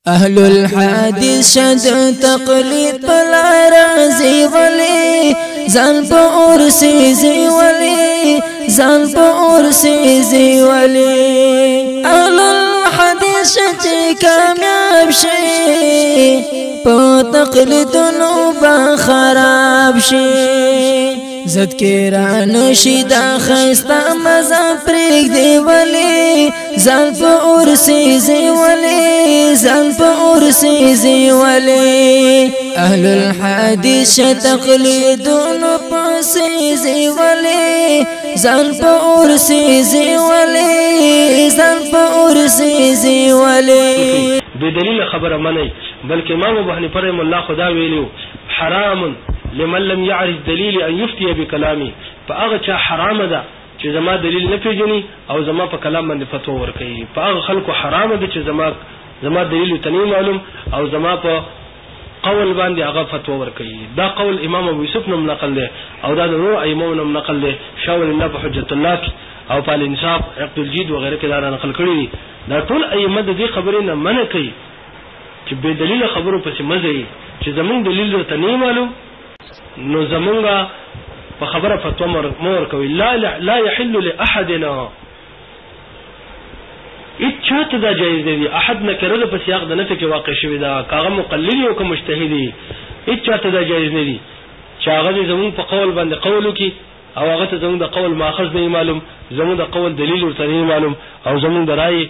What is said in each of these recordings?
اهل الحديث شد تقلید پلا رازی ولی زن پا ارسی زی ولی زن پا ارسی زی ولی اهل الحديث شد کامیاب شی پا تقلیدنو با خراب شی زد کی رانو شي دا خستا مزه پرېږ دی ولی ځان په ارسی زی ولی ځان په ارسی زی ولی اهل الحديث ش تقلیدونو پسې زی ولی ځان په ارسی زی ولی ځان په ارسی زی ولی بدلیل خبره منی بلکې امام ابو حنیفه رحمه الله خدا ویلو حرام لمن لم يعرف دليل ان يفتي بكلامي فاغه چا حرام ده چې زما دلیل نه پیژني او زما په کلام باندې فتوا ورکړي فاغه خلکو حرام ده چې زما دلیل تنه معلوم او زما په قول باندې هغه فتوا ورکړي دا قول امام ابو یوسف نم نقل له او دا نور ائمه نم نقل له شاول الله په حجت الله او په الانصاف عبد الجید وغيرها کې دا نقل کړي دا ټول ائمه د دې خبرې نه منع کوي چې به دلیل خبرو پسې مزه چې زمون دلیل تنه معلوم نو زمونگا په خبره فتوا مور کوي لا يحل لاحدنا اچات دا جایز دی احد نکره په سیاق د نفي کې واقع شوی دا کاغه مقلد او کوم مجتهدی اچات دا جایز نه دی چې هغه زمون په قول باندې قولو کې او هغه ته زمون د قول ماخذ نه معلوم زمون د قول دلیل ورته نه معلوم او زمون د رائے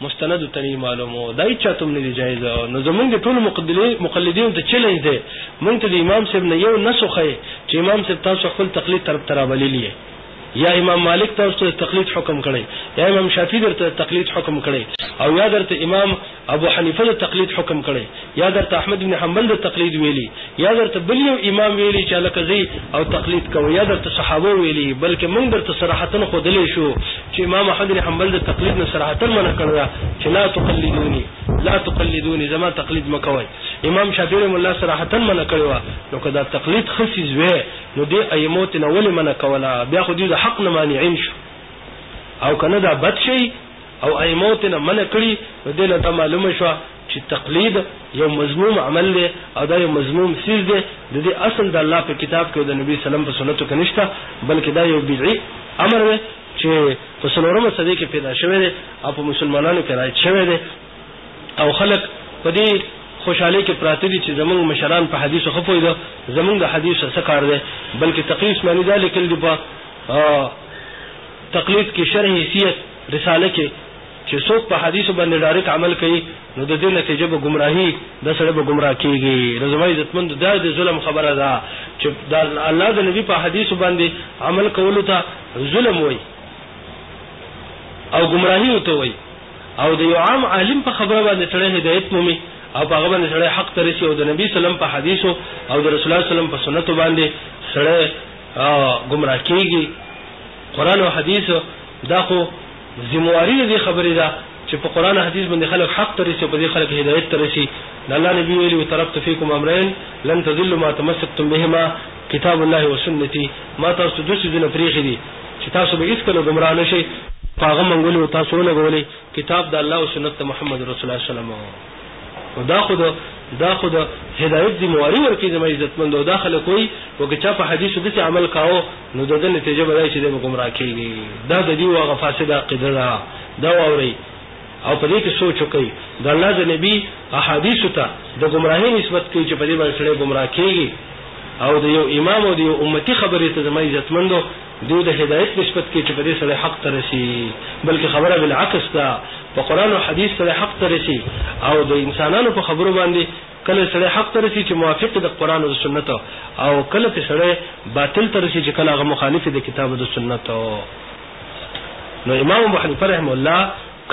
مستند ته معلومو دای چاتم نه جایز نو زمونږ ټول مقلدین ته چیلنج دی مونږ ته د امام صاحب نه یو نسخه چې امام صاحب تاسو خپل تقلید طرف ترابلی یا امام مالک تاسو ته تقلید حکم کړي یا امام شافعی درته تقلید حکم کړي او یا درته امام ابو حنیفه د تقلید حکم کړي یا درته احمد بن حنبل د تقلید ویلي یا درته بل یو امام ویلي چې لکه او تقلید کوي یا درته صحابه ویلي بلکې موږ درته صراحتن خودلې شو چې امام احمد بن حنبل د تقلید نه صراحتن منع کړی چې لا تقلدوني زما تقلید مکوئ امام شافعی رحمه الله صراحتن منع کړی نو کدا تقلید خصیز وې نو دې ائمه نه ولې منع کولا بیا خو دې حق نه مانعين شو او کنه دا بد شي او ائمه نه منع کړی نو دې له معلومه شو چې تقلید یو مذموم عمل دی او دا یو مذموم سیز دی د دې اصل د الله په کتاب کې او د نبی سلام په سنتو کې نشته بلکې دا یو بدعي امر دی چې په څلورمه صدۍ کې پیدا شوی دی او په مسلمانانو کې راځي شوی دی او خلک په دې خوشحالي کې پراته دي چې زمونږ مشران په حدیثو خپوي ده زمونږ د حدیثو څه کار دی بلکې تقریص معنی دا لیکل دی په تقلید کې شرح حیثیت رساله کې چې څوک په حدیثو باندې ډایرکټ عمل کوي نو د دې نتیجه به گمراهي د سره به گمراه کیږي رضوای عزتمند دا د ظلم خبره ده چې د الله د نبی په حدیثو باندې عمل کولو ته ظلم وای او گمراهي وته وای او د یو عام عالم په خبره باندې سره هدایت مومي او هغه باندې سره حق ترسي او د نبی سلام په حدیثو او د رسول الله سلام په سنتو باندې سره گمراه کیږي قران او حدیث دا خو ذمہواری دي خبره ده چې په قران او حدیث باندې خلک حق ترسي په دې خلک هدایت ترسي الله نبی ویلي وترکت فیکم امرین لن تضلوا ما تمسكتم بهما کتاب الله وسنتي ما تاسو د څه دین پریخي دي چې تاسو به هیڅ کله گمراه نشئ پاغه منګول تاسو نه غولي کتاب د الله او سنت محمد رسول الله صلی الله علیه وسلم دا خود هدایت دی مواری ورکی زما عزتمند او داخله کوئی وکه چا په حدیثو د عمل کاو نو د نتیجه بدای چې د گمراه کیږي دا د دی واغه فاسده عقیده دا اوري او په دې کې سوچ وکي د الله د نبی احادیث ته د گمراهی نسبت کوي چې په دې باندې سره گمراه کیږي او د یو امام او د یو امتی خبرې ته زما عزتمندو دوی د هدایت نسبت کوي چې په دې سره حق ترسي بلکې خبره بالعکس ده په قران او حدیث سره حق ترسي او د انسانانو په خبرو باندې کله سره حق ترسي چې موافق د قران او سنت او کله په سره باطل ترسي چې کله هغه مخالف د کتاب او سنت نو امام ابو حنیفه رحمه الله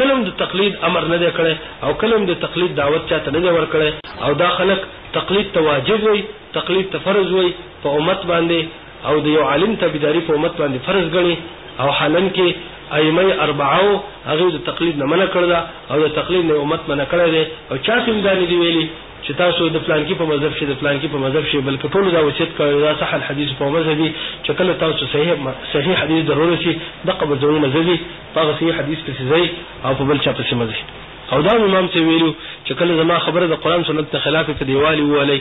کلم د تقلید امر نه کړي او کلم د تقلید دعوت چاته نه ور کړي او دا خلک تقلید ته واجب وي تقلید ته فرض وي په امت باندې او د یو عالم تابعداري په امت باندې فرض غني او حالن کې ائمه اربعه هغه د تقلید نه منع کړل او د تقلید نه امت منع کړل او چا سیمداري دی ویلي چې تاسو د پلان کې په مذهب شي د پلان کې په مذهب شي بلکې ټول دا وصیت کړی دا صح الحديث په مذهبي چې کله تاسو صحیح حدیث ضروري شي د قبول ضروري مذهبي په صحیح حدیث په ځای او په بل چا په مذهبي او دا امام څه ویلو چې کله زما خبره د قران سنت خلاف کې دیوالي وولي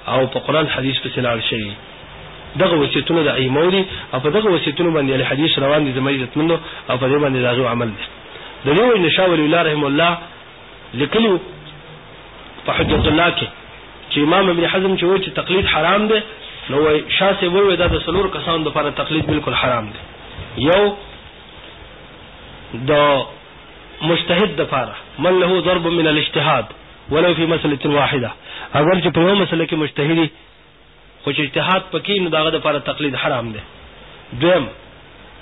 او په قران حديث په سلال شي دغه وصیتونه د ایموري او په دغه وصیتونه باندې له حدیث روان دي زموږ عزتمنو او په دې باندې دغه عمل دي د نو نشاور الله رحم الله لیکلو په حجت الله کې چې امام ابن حزم چې وایي چې تقلید حرام دی نو وایي شاسه وایي دا د سلور کسان لپاره تقلید بالکل حرام دی یو د مجتهد لپاره من له ضرب من الاجتهاد ولو في مسألة واحده اگر چې په یو مسله کې مجتهدي خو چې اجتهاد پکې نو داغه لپاره تقلید حرام دی دویم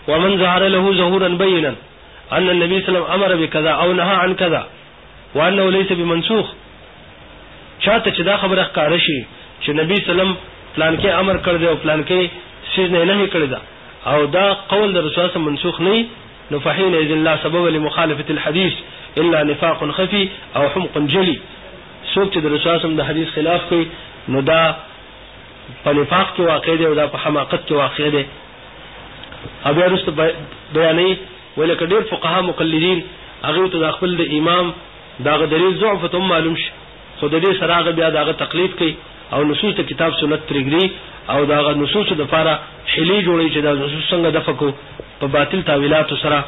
ومن ظهر له ظهورا بينا ان النبي صلى الله عليه وسلم امر بكذا او نهى عن كذا وانه ليس بمنسوخ چاته چې دا خبره ښکار شي چې نبی سلام پلان کې امر کړ دی او پلان کې سیز نه نه کړی دا او دا قول د رسول الله منسوخ نه نو فحين اذن الله سبب لمخالفه الحديث الا نفاق خفي او حمق جلي څوک چې د رسول الله د حدیث خلاف کوي نو دا په نفاق کې واقع دی او دا په حماقت کې واقع دی او بیا وروسته بیانې ولکه ډېر فقها مقلدین هغه ته د خپل د امام داغه دلیل ضعف ته معلوم شي خو د دې سره هغه بیا داغه تقلید کوي او نصوص د کتاب سنت پرېږدي او داغه نصوص د لپاره حلی جوړي چې دا نصوص څنګه دفقو په باطل تعویلات سره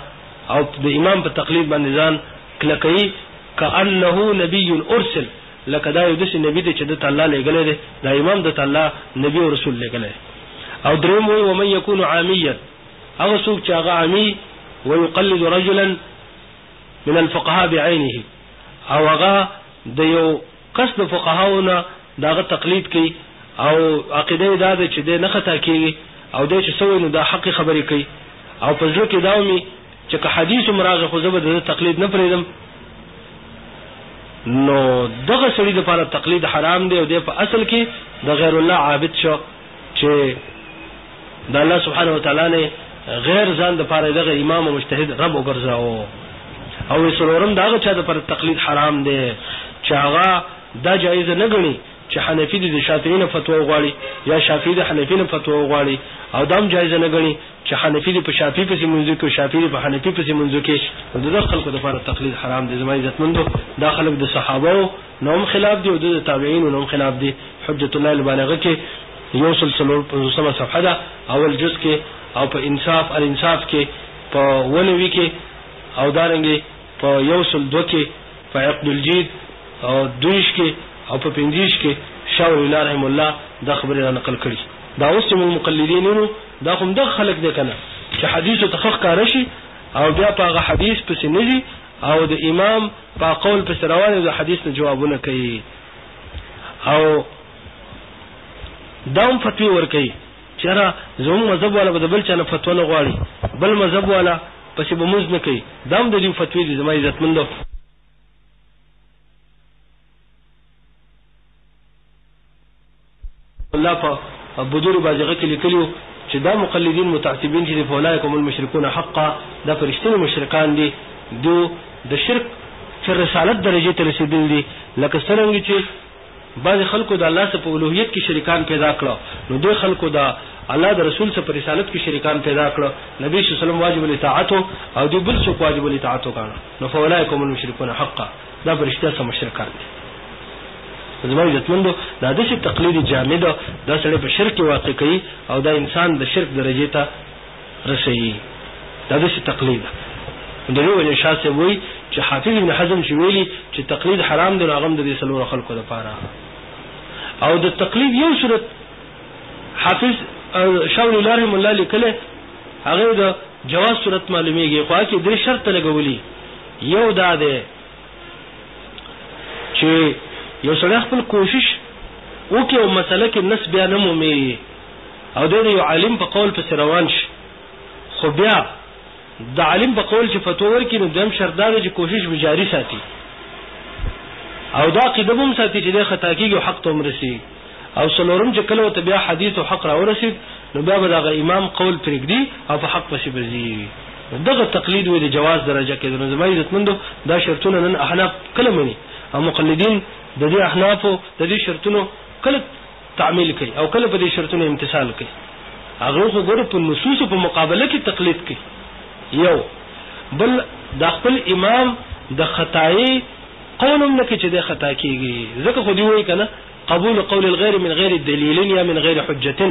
او د امام په تقلید باندې ځان کلکې کأنه نبی ارسل لکه دا یو د نبی دی چې د الله لګلې دی دا امام د الله نبی او رسول لګلې او دریم وي ومن يكون عاميا هغه څوک چې هغه عامي ويقلد رجلا من الفقهاء بعينه او هغه د یو کس د فقهاونه داغه تقلید کوي او عقیده دا ده چې د نه خطا کوي او د چې سوي نو دا حق خبرې کوي او په ځکه کې داومي چې که حدیث مراغه خو زبر د تقلید نه پریدم نو دغه سړي د لپاره تقلید حرام دی او د په اصل کې د غیر الله عابد شو چې د الله سبحانه وتعالى نه غیر ځان د لپاره دغه امام او مجتهد رب وګرځاو او څلورم داغه چا د لپاره تقلید حرام دی چې هغه دا جایز نه غني چې حنفي د شافعي نه فتوا غواړي یا شافعي د حنفي نه فتوا غواړي او دام جایز نه غني چې حنفي د شافعي په منځ کې او شافعي په حنفي په منځ کې د خلکو لپاره تقلید حرام دي زما عزتمندو دا خلک د صحابه نوم خلاف دي او د تابعین نوم خلاف دي حجت الله البالغه کې یو سلسله په سم صفحه ده اول جز کې او په انصاف الانصاف کې په ولوي کې او دارنګي په یو سل دو کې په عقد الجید او دویش کې او په پنځیش کې شاور الله رحم الله دا خبره نقل کړي دا اوس مقلدینونو دا کوم د خلک دي کنه چې حدیث تحقیق کارشي او بیا په هغه حدیث پسې نږي او د امام په قول پسې روان دي حدیث نه جوابونه کوي او داوم فتوی ور کوي چې را زموږ مذهب والا به بل چا نه فتوا نه غواړي بل مذهب والا پسې به موږ نه کوي داوم د دې فتوی دي زما عزتمندو الله په بدور باجغه کې لیکلو چې دا مقلدین متعصبین چې فولایکم المشرکون حقا دا فرشتي مشرکان دي دو د شرک چې رسالت درجه ته رسیدل دي لکه څنګه چې بعض خلکو د الله سره په اولوہیت کې شریکان پیدا کړو نو دوی خلکو د الله د رسول سره په رسالت کې شریکان پیدا کړو نبی صلی الله علیه وسلم واجب الاطاعت او دوی بل څوک واجب الاطاعت کړو نو فولایکم المشرکون حقا دا فرشتي سره مشرکان دي زما عزتمندو دا د تقلید جامد دا سره په شرک واقع کوي او دا انسان د شرک درجه ته رسي دا د تقلید د نو ولې شاسه وای چې حافظ ابن حزم شویلی چې تقلید حرام دی هغه د دې سلور خلکو لپاره او د تقلید یو صورت حافظ شاول الله رحم الله لیکله هغه د جواز صورت معلومیږي خو کې درې شرط لګولي یو دا ده چې یو سړی خپل کوشش وکړي او مسله کې نس بیا نه مومي او د یو عالم په قول په روان شي خو بیا د عالم په قول چې فتوا ورکړي نو دیم شرط دا چې کوشش به جاری ساتي او دا قدم ساتي چې د خطا کېږي او حق ته مرسي او څلورم چې کله ته بیا حدیث او حق راورسید نو بیا به د امام قول پرېږدي او په حق پسې بزي دغه تقلید وي د جواز درجه کې د زمای عزتمندو دا شرطونه نن احناف کله مني او مقلدین د دې احنافو د دې شرطونو کله تعمیل کوي او کله په دې شرطونو امتثال کوي هغه خو ګوره په نصوص په مقابله کې تقلید کوي یو بل د خپل امام د خطای قول هم نه کې چې د خطا کیږي ځکه خو دی وایي کنه قبول قول الغير من غیر دلیل یا من غیر حجه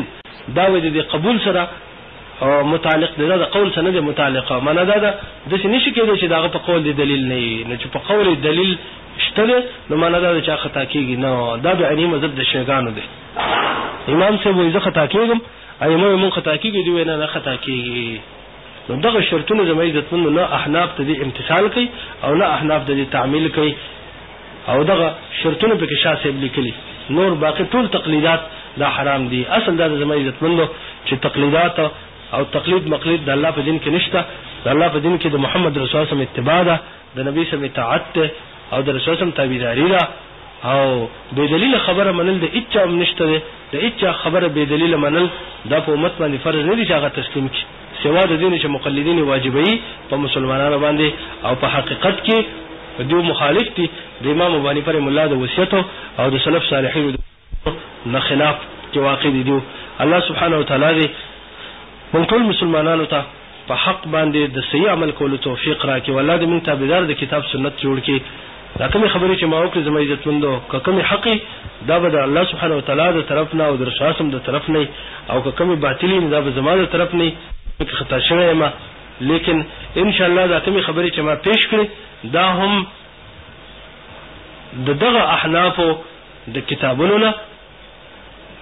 دا وایي د قبول سره متعلق دی دا قول سره نه متعلقه معنا دا د څه نشي کېدای چې دا په قول دی دلیل نه چې په قول دلیل شته نو معنا دا چې خطا کیږي نو دا به عنی مذهب د شیګانو دی امام صاحب وایي زه خطا کیږم ایمه مون خطا کیږي دی نه خطا کیږي نو دغه شرطونه زموږ عزتمن نه احناف ته دي امتثال کوي او نه احناف ته دي تعمیل کوي او دغه شرطونه په کې شاه صاحب لیکلي نور باقي ټول تقلیدات دا حرام دي اصل دا زموږ عزتمن چې تقلیدات او تقلید مقلید د الله په دین کې نشته د الله په دین کې د محمد رسول الله اتباع ده د نبی سم اطاعت او د رسول سم تابعداري ده او به دلیل خبره منل د اچا نشته د اچا خبره به دلیل منل د په امت باندې فرض نه دي چې هغه تسلیم کړي سوا د دین چې مقلدین واجبوي په مسلمانانو باندې او په حقیقت کې دوی مخالف دي د امام ابو حنیفه رحمه الله د وصیت او د سلف صالحین نه خلاف کې واقع دي الله سبحانه وتعالى دې موږ ټول مسلمانانو ته په حق باندې د صحیح عمل کولو توفیق راکړي ولله دې موږ تابعدار د کتاب سنت جوړ کړي دا کومه خبرې چې ما وکړې زما عزتمندو کومه حق دا به د الله سبحانه وتعالى د طرف نه او د رسول الله د طرف نه او کومه باطلی نه دا به زما د طرف نه خطا شوی ما لیکن ان شاء الله دا کومه خبرې چې ما پیش کړې دا هم دغه احناف د کتابونو نه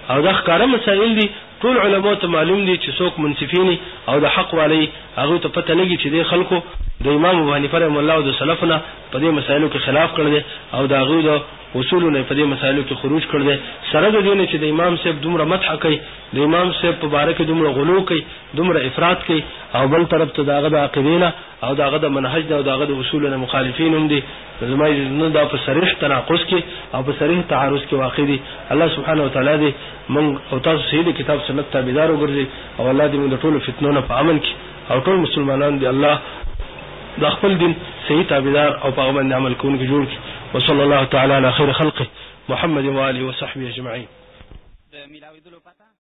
او دا ښکاره مسائل دي ټول علماء ته معلوم دي چې څوک منصفین او د حق والی هغه ته پته لګي چې د خلکو د امام ابو حنیفه رحمه الله او د سلفنا په دې مسایلو کې خلاف کړل او دا غو د اصولونه په دې مسایلو کې خروج کړل سره د دې چې د امام صاحب دومره مدح کوي د امام صاحب په باره کې دومره غلو کوي دومره افراط کوي او بل طرف ته داغه د عقیدینه او داغه د منهج او داغه د اصولونو مخالفین هم دي زمای نه دا په صریح تناقض کې او په صریح تعارض کې واقع دي الله سبحانه وتعالى دې من او تاسو صحیح کتاب سنت تابعدار وګرځي او الله دې موږ ټول فتنو په امن کې او ټول مسلمانان دې الله د خپل دین صحیح تابعدار او په باندې عمل کوونکي جوړ کړي وصلی الله تعالی علی خیر خلقه محمد و آله و صحبه اجمعین